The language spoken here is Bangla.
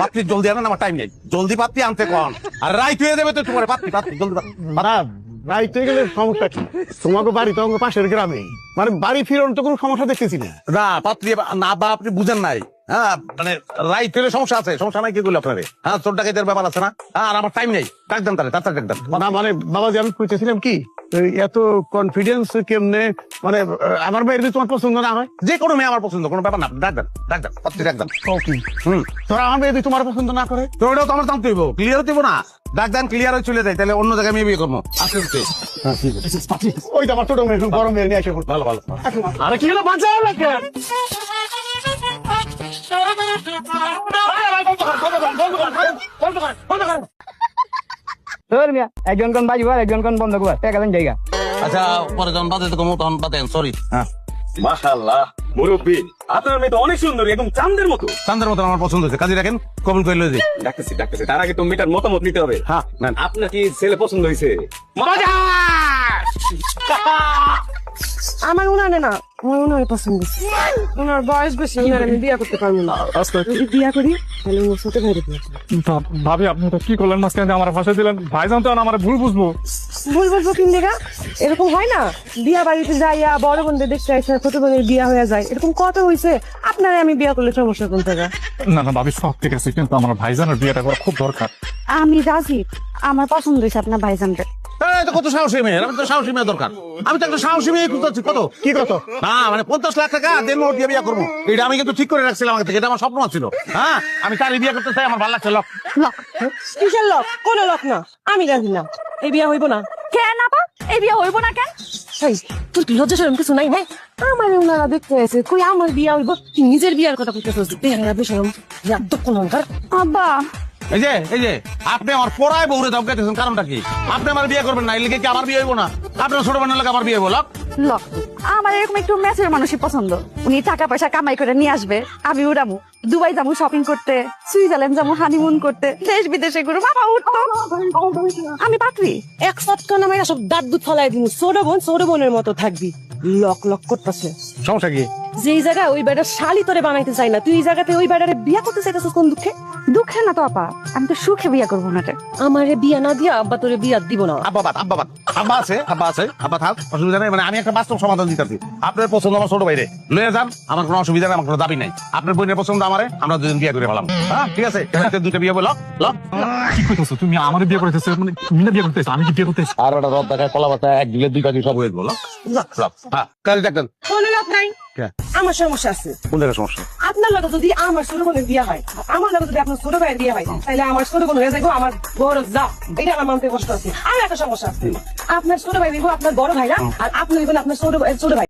পাত্রী জলদি আনেন, আমার টাইম নেই। জলদি পাত্রী আনতে কন, আর রাইত হয়ে যাবে তো তোমার। পাত্রী পাত্রী জলদি রাইতে গেলে সমস্যা কি? তোমাকে বাড়ি তো আমার পাশের গ্রামে, মানে বাড়ি ফিরন তো কোনো সমস্যা দেখতেছি না। না পাত্রী না, বা আপনি বুঝেন নাই। হ্যাঁ মানে রাইত হলে সমস্যা আছে, সমস্যা নাই কি করলে আপনারে। হ্যাঁ চোর ডাকাতের ব্যাপার আছে না, আর আমার টাইম নেই। ডাক দেন তাহলে, তাড়াতাড়ি ডাক দেন। না মানে বাবাজি আমি কইতেছিলাম কি, এত কনফিডেন্স কেমনে? মানে আমার মেয়ের যদি তোমার পছন্দ না হয়? যে কোনো মেয়ে আমার পছন্দ, কোনো ব্যাপার না। ডাক দেন, ডাক দেন, পাত্রী ডাক দেন। তোরা আমার মেয়ে যদি তোমার পছন্দ না করে? তো ওটাও তো আমার জানতে হইব, ক্লিয়ার হইব না। ডাক দেন, ক্লিয়ার হয়ে চলে যায়, তাহলে অন্য জায়গায় মেয়ে বিয়ে করবো। আসতে ওই তো আমার ছোট মেয়ে, বড় মেয়ে নিয়ে আসে। ভালো ভালো। আরে কি হলো, বাঁচাও না কেন? একজন কোন বাজিবার, একজন কোন বন্ধ করবার, টাকা জায়গা। আচ্ছা পরে যখন বাদে কমো তখন বাদেন, সরি। হ্যাঁ মাশাআল্লাহ মুরব্বি, আপনার মেয়ে তো অনেক সুন্দর, একদম চাঁদের মতো। চান্দের মতন আমার পছন্দ হয়েছে, কাজে রাখেন, কবুল করে লয়ে যাই। ডাকতেছি ডাকতেছি, তার আগে তো মেয়েটার মতামত নিতে হবে। হ্যাঁ নেন। আপনার কি ছেলে পছন্দ হয়েছে? আমার উনারে না, আমার উনারে পছন্দ। উনার বয়স বেশি, উনারে আমি বিয়ে করতে পারবো না। যদি বিয়ে করি তাহলে ওর সাথে ভাইরে বিয়ে করবো। ভাবি আপনি তো কি করলেন, মাঝখানে আমার ভাষা দিলেন। ভাইজান তো আমার ভুল বুঝবো। ভুল বলবো কিন দেখা, এরকম হয় না? বিয়া বাড়িতে যাইয়া বড় বোনদের দেখতে আসে, ছোট বোনের বিয়া হয়ে যায়, এরকম কত হয়েছে। আপনারে আমি বিয়ে করলে সমস্যা কোন জায়গা? না না ভাবি সব ঠিক আছে, কিন্তু আমার ভাইজানের বিয়েটা করা খুব দরকার। আমি রাজি, আমার পছন্দ হয়েছে আপনার ভাইজানকে। এই তো কত সাহসী মেয়ে, আমি তো সাহসী মেয়ে দরকার। আমি তো একটা সাহসী মেয়ে খুঁজছি। কত কি কত? না মানে 50 লাখ টাকা দেড় মোট দিয়ে বিয়ে করবো, এটা আমি কিন্তু ঠিক করে রাখছিলাম আগে থেকে। এটা আমার স্বপ্ন ছিল। হ্যাঁ আমি তারই বিয়ে করতে চাই, আমার ভালো লাগছে। কিসের লোক? কোন লোক না, আমি রাজি না। এই বিয়া হইব না। কেন আপা, এই বিয়ে হইব না কেন? এই, তোর কি লজ্জা শরম কিছু নাই? হ্যাঁ আমার ওনারা দেখতে আছে, কই আমার বিয়া হইব? তুই নিজের বিয়ার কথা কইতেছিস, বেহারা বেশরম, একদম অহংকার। আব্বা এই যে আপনি আমার পড়ায় বউরে ধমকাইতেছেন, কারণটা কি? আপনি আমার বিয়ে করবেন না, এর লিগে কি আমার বিয়ে হইব না? আপনার ছোট বোনের লাগে আমার বিয়ে হইব? লক, আমার এরকম একটু ম্যাচের মানুষই পছন্দ। উনি টাকা পয়সা কামাই করে নিয়ে আসবে, আমি উড়ামু, দুবাই যাবো শপিং করতে, সুইজারল্যান্ড যাবো হানিমুন করতে, দেশ বিদেশে ঘুরবো, বাবা উঠতো। আমি পাত্রী। এক সপ্তাহ নামে সব দাঁত দুধ ফলাই দিন, ছোট বোনের মতো থাকবি। লক লক করতেছে। সমস্যা কি? যেই জায়গায় ওই বেটার শালি তোরে বানাইতে চাই না, তুই এই জায়গাতে ওই বেটারে বিয়া করতে চাইতেছিস কোন দুঃখে? দুঃখে না তো আপা, আমি তো সুখে বিয়ে করবো না। আমারে বিয়া না দিয়া আব্বা তোরে বিয়া দিব না। আব্বা আছে, আব্বা থাক, অসুবিধা নেই। মানে আমি একটা বাস্তব সমাধান দিতেছি। আপনার পছন্দ আমার ছোট ভাইরে লয়ে যান, আমার কোনো অসুবিধা নেই, আমার কোনো দাবি নাই। আপনার বোনের পছন্দ আমারে, আমরা দুজন বিয়ে করে ফেলাম। হ্যাঁ ঠিক আছে, দুটো বিয়ে বলো। কি কইতেছো তুমি? আমার বিয়ে করতেছো মানে তুমি না বিয়ে করতেছো, আমি কি বিয়ে করতেছি? আর একটা রদ দেখায় কলা পাতা, এক দিলে দুই কাজি সব হয়ে গেল। হ্যাঁ কাজে দেখতেন। কোনো লোক নাই, আমার সমস্যা আছে। কোন জায়গায় সমস্যা? আপনার লগে যদি আমার ছোট বোনের বিয়া হয়, আমার লগে যদি আপনার ছোট ভাইয়ের বিয়া হয়, তাহলে আমার ছোট বোন হয়ে যাবো আমার বড় যা। এটা আমার মানতে কষ্ট আছে। আর একটা সমস্যা আছে, আপনার ছোট ভাই দিব আপনার বড় ভাই না, আর আপনি হইবেন আপনার ছোট ভাই।